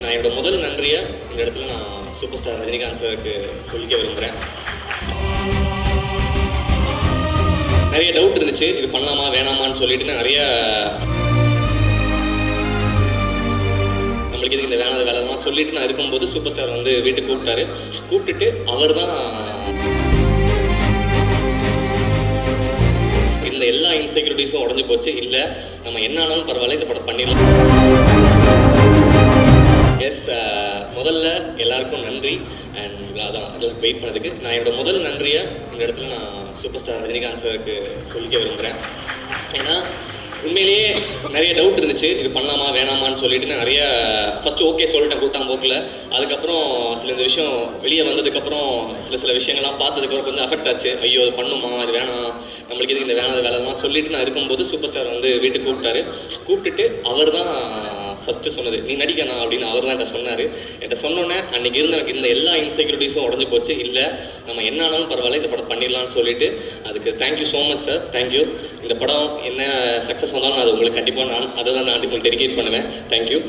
நான் என்னோட முதல் நன்றியை இந்த இடத்துல நான் சூப்பர் ஸ்டார் ரஜினிகாந்த் சாருக்கு சொல்லிக்க விரும்புகிறேன். நிறைய டவுட் இருந்துச்சு, இது பண்ணலாமா வேணாமான்னு சொல்லிட்டு நிறைய நம்மளுக்கு இதுக்கு இந்த வேணாத வேலை தான் சொல்லிட்டு நான் இருக்கும்போது சூப்பர் ஸ்டார் வந்து வீட்டுக்கு கூப்பிட்டுட்டு அவர் தான் இந்த எல்லா இன்செக்யூரிட்டிஸும் உடஞ்சி போச்சு. இல்லை நம்ம என்ன ஆனாலும் பரவாயில்ல, இந்த படம் பண்ணிடலாம். எஸ், முதல்ல எல்லாருக்கும் நன்றி. அண்ட் அதான் அதெல்லாம் வெயிட் பண்ணதுக்கு நான் என்னோட முதல் நன்றியை இந்த இடத்துல நான் சூப்பர் ஸ்டார் ரஜினிகாந்த் சாருக்கு சொல்லிக்க விரும்புகிறேன். ஏன்னா உண்மையிலேயே நிறைய டவுட் இருந்துச்சு, இது பண்ணலாமா வேணாமான்னு சொல்லிட்டு நான் நிறைய ஃபஸ்ட்டு ஓகே சொல்லிட்டேன் கூட்டாம்போக்கில். அதுக்கப்புறம் இந்த விஷயம் வெளியே வந்ததுக்கப்புறம் சில விஷயங்கள்லாம் பார்த்ததுக்கப்புறம் கொஞ்சம் அஃபெக்ட் ஆச்சு. ஐயோ அது பண்ணுமா, அது வேணாம், நம்மளுக்கு இதுக்கு இந்த வேணாத வேலை தான் சொல்லிட்டு நான் இருக்கும்போது சூப்பர் ஸ்டார் வந்து வீட்டுக்கு கூப்பிட்டுட்டு அவர் தான் ஃபஸ்ட்டு சொன்னது, நீ நடிக்கணும் அப்படின்னு அவர் தான் என்கிட்ட சொன்னார். என்கிட்ட சொன்னோன்னே அன்றைக்கி இருந்த எனக்கு இந்த எல்லா இன்செக்யூரிட்டிஸும் உடஞ்சி போச்சு. இல்லை நம்ம என்ன ஆனாலும் பரவாயில்ல, இந்த படம் பண்ணிடலான்னு சொல்லிட்டு அதுக்கு thank you so much sir. Thank you. இந்த படம் என்ன சக்ஸஸ் வந்தாலும் அது உங்களுக்கு கண்டிப்பாக நான் அதை தான் உங்களுக்கு டெடிகேட் பண்ணுவேன். தேங்க்யூ.